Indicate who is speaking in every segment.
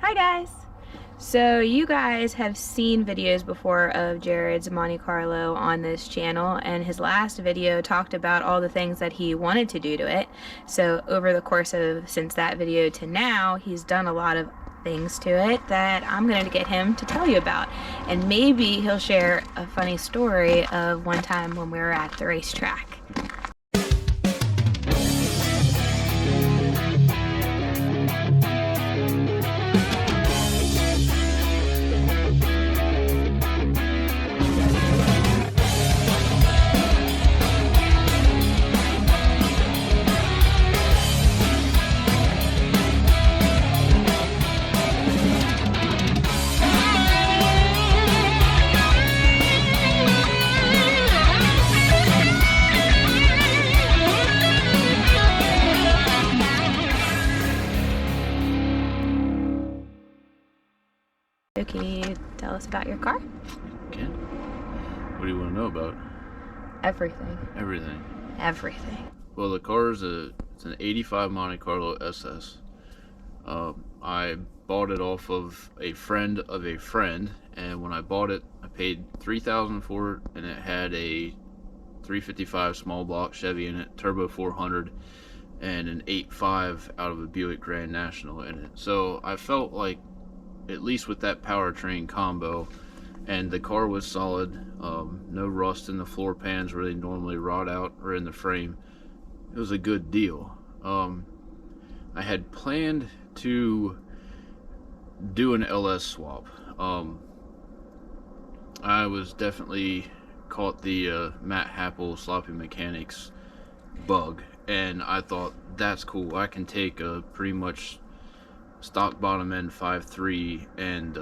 Speaker 1: Hi guys! So you guys have seen videos before of Jared's Monte Carlo on this channel, and his last video talked about all the things that he wanted to do to it. So over the course of since that video to now, he's done a lot of things to it that I'm going to get him to tell you about. And maybe he'll share a funny story of one time when we were at the racetrack. So can you tell us about your car?
Speaker 2: Okay. What do you want to know about?
Speaker 1: Everything.
Speaker 2: Everything.
Speaker 1: Everything.
Speaker 2: Well, the car is it's an 85 Monte Carlo SS. I bought it off of a friend of a friend, and when I bought it, I paid $3,000 for it, and it had a 355 small block Chevy in it, turbo 400, and an 8.5 out of a Buick Grand National in it. So I felt like, at least with that powertrain combo, and the car was solid, no rust in the floor pans where they normally rot out or in the frame. It was a good deal. I had planned to do an LS swap. I was definitely caught the Matt Happel sloppy mechanics bug, and I thought, that's cool, I can take a pretty much stock bottom end 5.3 and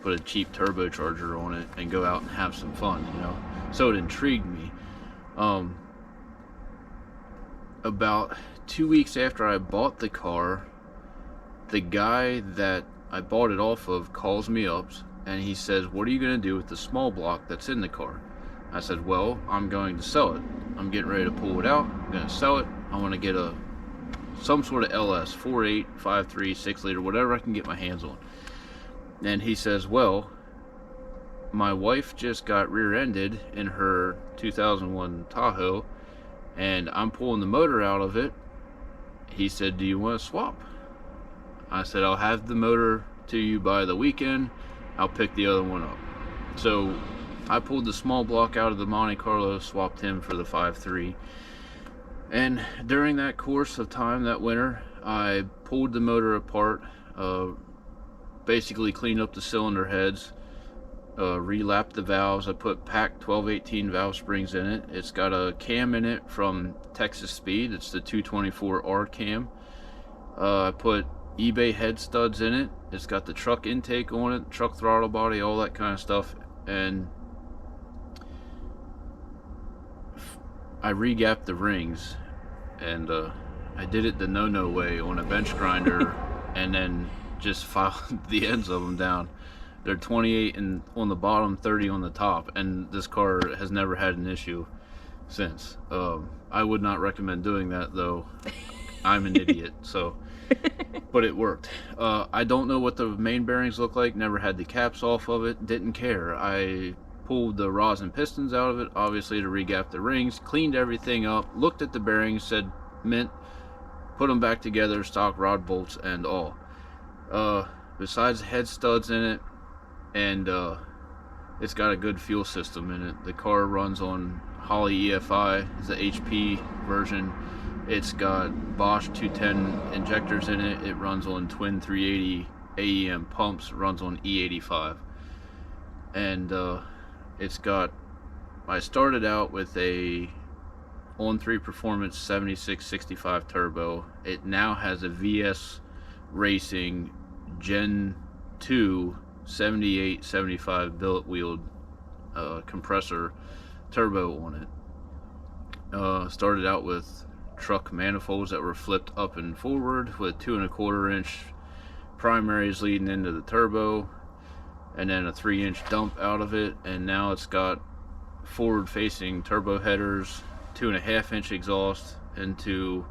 Speaker 2: put a cheap turbocharger on it and go out and have some fun, you know. So it intrigued me. About 2 weeks after I bought the car, the guy that I bought it off of calls me up and he says, what are you going to do with the small block that's in the car? I said, well, I'm going to sell it. I'm getting ready to pull it out. I'm going to sell it. I want to get some sort of LS, 4.8, 5.3, 6 liter, whatever I can get my hands on. And he says, well, my wife just got rear-ended in her 2001 Tahoe, and I'm pulling the motor out of it. He said, do you want to swap? I said, I'll have the motor to you by the weekend. I'll pick the other one up. So I pulled the small block out of the Monte Carlo, swapped him for the 5.3. And during that course of time that winter, I pulled the motor apart, basically cleaned up the cylinder heads, relapped the valves. I put packed 1218 valve springs in it. It's got a cam in it from Texas Speed. It's the 224R cam. I put eBay head studs in it. It's got the truck intake on it, truck throttle body, all that kind of stuff. And I regapped the rings, and I did it the no-no way on a bench grinder and then just filed the ends of them down. They're 28 on the bottom, 30 on the top, and this car has never had an issue since. I would not recommend doing that, though. I'm an idiot, so, but it worked. I don't know what the main bearings look like, never had the caps off of it, didn't care. I pulled the rods and pistons out of it, obviously, to regap the rings, cleaned everything up, looked at the bearings, said mint, put them back together, stock rod bolts and all. Besides the head studs in it, and it's got a good fuel system in it. The car runs on Holley EFI, it's the HP version. It's got Bosch 210 injectors in it. It runs on twin 380 AEM pumps, runs on E85. And it's got, I started out with a On3 Performance 7665 turbo. It now has a VS Racing Gen 2 7875 billet wheeled compressor turbo on it. Started out with truck manifolds that were flipped up and forward with 2¼ inch primaries leading into the turbo, and then a 3-inch dump out of it. And now it's got forward facing turbo headers, 2.5-inch exhaust into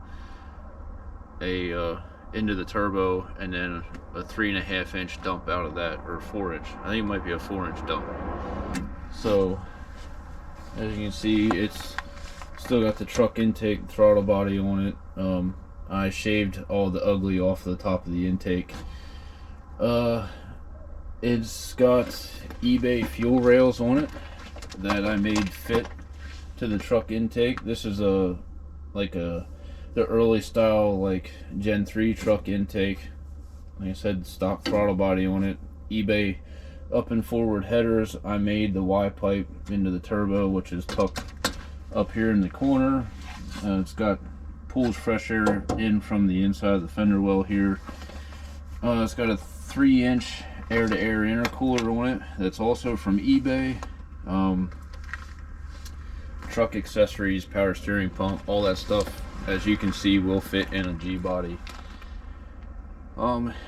Speaker 2: a into the turbo, and then a 3.5-inch dump out of that, or 4-inch. I think it might be a 4-inch dump. So as you can see, it's still got the truck intake throttle body on it. I shaved all the ugly off the top of the intake. It's got eBay fuel rails on it that I made fit to the truck intake. This is the early style, like Gen 3 truck intake. Like I said, stock throttle body on it. eBay up and forward headers. I made the Y pipe into the turbo, which is tucked up here in the corner. It's got pulls fresh air in from the inside of the fender well here. It's got a 3-inch air-to-air intercooler on it that's also from eBay. Truck accessories, power steering pump, all that stuff, as you can see, will fit in a G-body.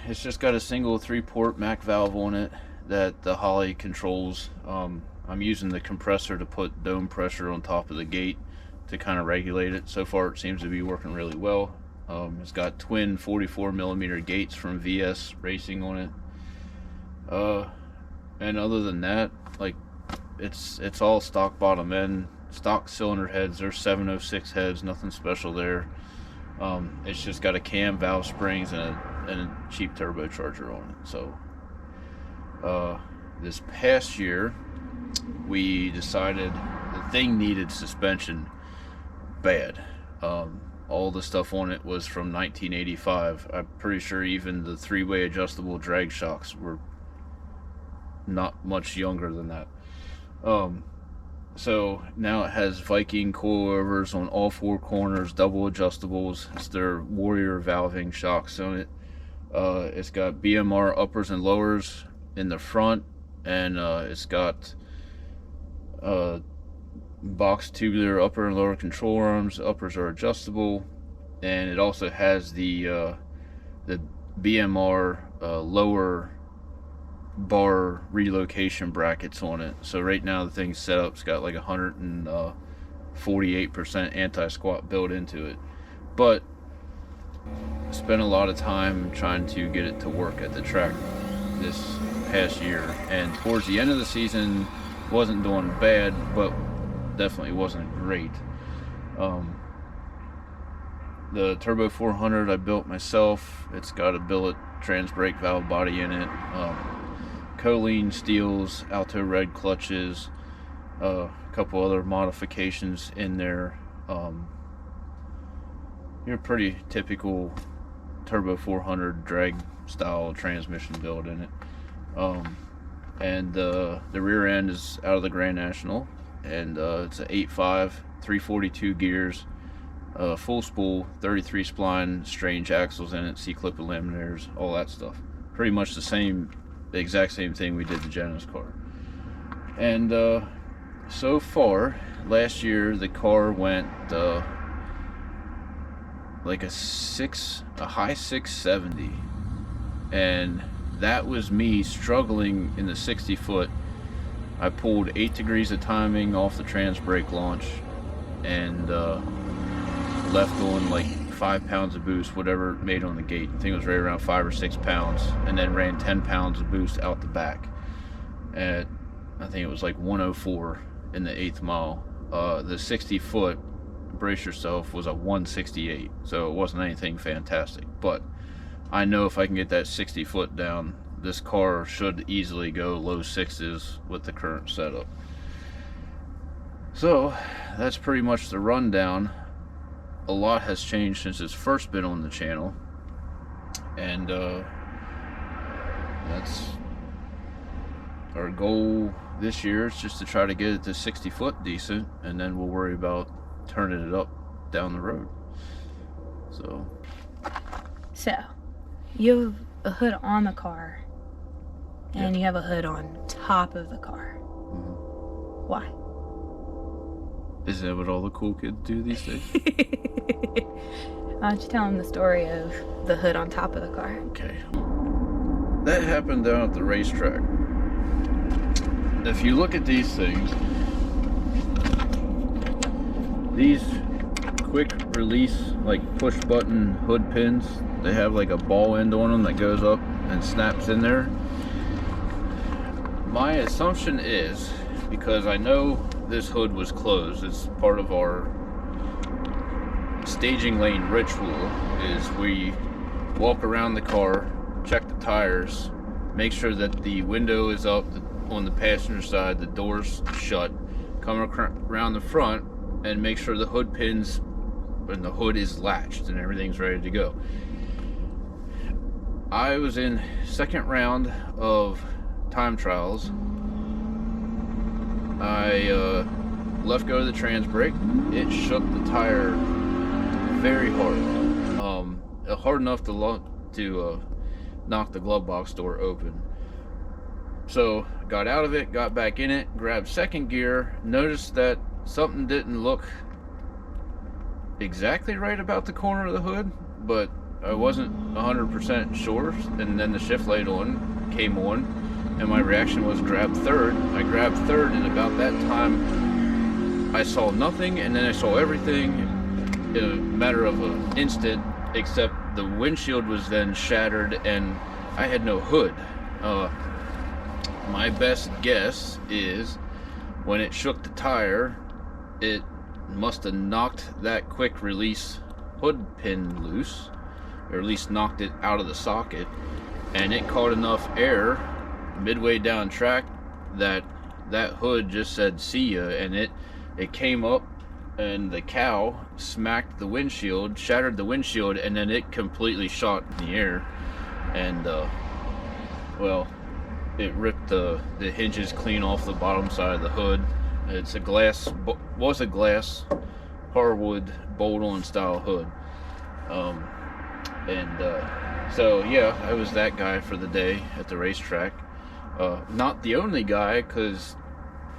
Speaker 2: It's just got a single 3-port Mac valve on it that the Holley controls. I'm using the compressor to put dome pressure on top of the gate to kind of regulate it. So far it seems to be working really well. It's got twin 44mm gates from VS Racing on it. And other than that, like, it's all stock bottom end, stock cylinder heads. They're 706 heads, nothing special there. It's just got a cam, valve springs, and a cheap turbocharger on it. So this past year we decided the thing needed suspension bad. All the stuff on it was from 1985. I'm pretty sure even the 3-way adjustable drag shocks were not much younger than that. So now it has Viking coilovers on all 4 corners, double adjustables. It's their Warrior valving shocks on it. It's got BMR uppers and lowers in the front, and it's got box tubular upper and lower control arms. Uppers are adjustable, and it also has the BMR lower bar relocation brackets on it. So right now the thing's set up, it's got like 148% anti-squat built into it, but I spent a lot of time trying to get it to work at the track this past year, and towards the end of the season wasn't doing bad, but definitely wasn't great. The Turbo 400 I built myself. It's got a billet trans brake valve body in it, choline steels, Alto red clutches, a couple other modifications in there. Your pretty typical Turbo 400 drag style transmission build in it. And the rear end is out of the Grand National, and it's an 8.5, 342 gears, full spool, 33 spline, strange axles in it, C-clip eliminators, all that stuff. Pretty much the exact same thing we did the Jenna's car. And so far, last year the car went like a high 670, and that was me struggling in the 60 foot. I pulled 8 degrees of timing off the trans brake launch, and left on like 5 pounds of boost, whatever it made on the gate. I think it was right around 5 or 6 pounds, and then ran 10 pounds of boost out the back at, I think it was like 104 in the 8th mile. The 60 foot, brace yourself, was a 168, so it wasn't anything fantastic, but I know if I can get that 60 foot down, this car should easily go low 6s with the current setup. So that's pretty much the rundown. A lot has changed since it's first been on the channel, and that's our goal this year, is just to try to get it to 60 foot decent, and then we'll worry about turning it up down the road. So
Speaker 1: you have a hood on the car, and you have a hood on top of the car.
Speaker 2: Mm-hmm.
Speaker 1: Why?
Speaker 2: Isn't that what all the cool kids do these days?
Speaker 1: Why don't you tell them the story of the hood on top of the car?
Speaker 2: Okay. That happened down at the racetrack. If you look at these things, these quick release, like push button hood pins, They have like a ball end on them that goes up and snaps in there. My assumption is, because I know this hood was closed, it's part of our staging lane ritual, is we walk around the car, check the tires, make sure that the window is up on the passenger side, the door's shut, come around the front and make sure the hood pins and the hood is latched and everything's ready to go. I was in second round of time trials. I let go of the trans brake. It shook the tire very hard, hard enough to knock the glove box door open. So got out of it, got back in it, grabbed second gear, noticed that something didn't look exactly right about the corner of the hood, but I wasn't 100% sure, and then the shift light came on, and my reaction was grab third. I grabbed third, and about that time I saw nothing, and then I saw everything in a matter of an instant, except the windshield was then shattered and I had no hood. My best guess is when it shook the tire, it must have knocked that quick release hood pin loose, or at least knocked it out of the socket, and it caught enough air midway down track that hood just said see ya, and it came up and the cow smacked the windshield, shattered the windshield, and then it completely shot in the air, and well, it ripped the hinges clean off the bottom side of the hood. It's a glass hardwood bolt-on style hood, so yeah, I was that guy for the day at the racetrack. Not the only guy, because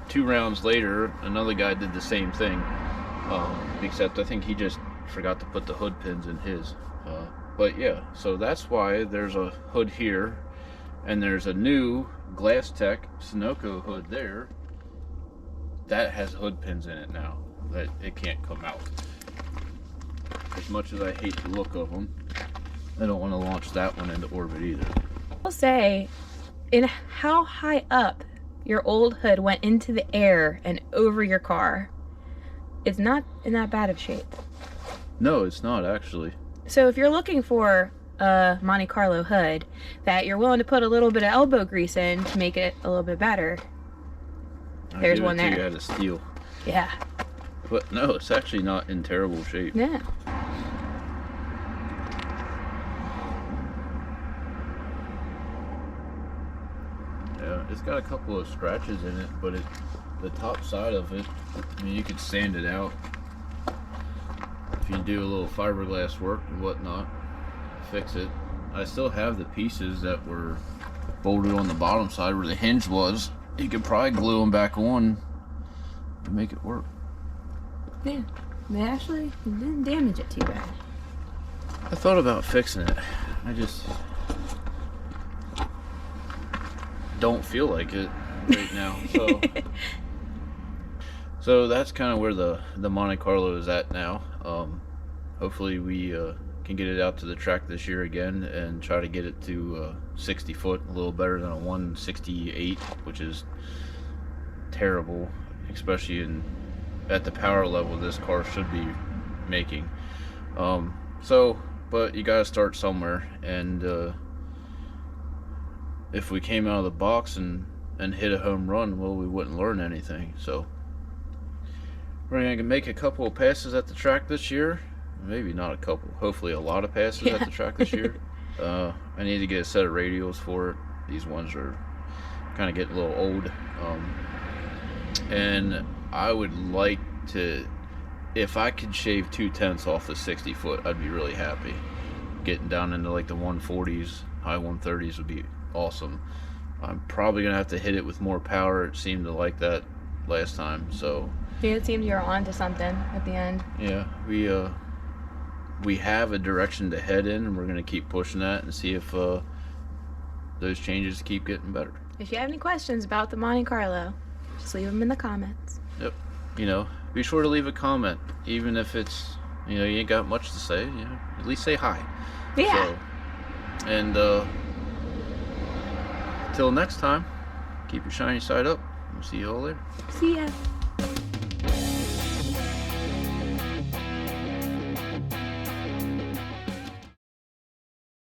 Speaker 2: 2 rounds later another guy did the same thing, except I think he just forgot to put the hood pins in his. But yeah, so that's why there's a hood here, and there's a new Glass Tech Sunoco hood there that has hood pins in it now, that it can't come out. As much as I hate the look of them, I don't want to launch that one into orbit either.
Speaker 1: I'll say, in how high up your old hood went into the air and over your car, it's not in that bad of shape.
Speaker 2: No, it's not actually.
Speaker 1: So if you're looking for a Monte Carlo hood that you're willing to put a little bit of elbow grease in to make it a little bit better, there's one there.
Speaker 2: You had a steal.
Speaker 1: Yeah.
Speaker 2: But no, it's actually not in terrible shape.
Speaker 1: Yeah.
Speaker 2: Yeah, it's got a couple of scratches in it, but the top side of it, I mean, you could sand it out if you do a little fiberglass work and whatnot, fix it. I still have the pieces that were bolted on the bottom side where the hinge was. You could probably glue them back on to make it work.
Speaker 1: Yeah, they actually didn't damage it too bad.
Speaker 2: I thought about fixing it. I just don't feel like it right now. So that's kind of where the Monte Carlo is at now. Hopefully we can get it out to the track this year again and try to get it to 60 foot, a little better than a 168, which is terrible, especially at the power level this car should be making. But you gotta start somewhere, and if we came out of the box and hit a home run, well, we wouldn't learn anything. So we're gonna make a couple of passes at the track this year. Maybe not a couple, hopefully a lot of passes at the track this year. I need to get a set of radials for it. These ones are kind of getting a little old, and I would like to, if I could shave 2/10 off the 60 foot, I'd be really happy. Getting down into like the 140s, high 130s would be awesome. I'm probably gonna have to hit it with more power. It seemed to like that last time, so
Speaker 1: Yeah, it seems you're on to something at the end.
Speaker 2: yeah, we have a direction to head in, and we're going to keep pushing that and see if those changes keep getting better.
Speaker 1: If you have any questions about the Monte Carlo, just leave them in the comments.
Speaker 2: Yep. Be sure to leave a comment, even if it's, you ain't got much to say, at least say hi.
Speaker 1: Yeah.
Speaker 2: So, and till next time, keep your shiny side up. We'll see you all later.
Speaker 1: See ya.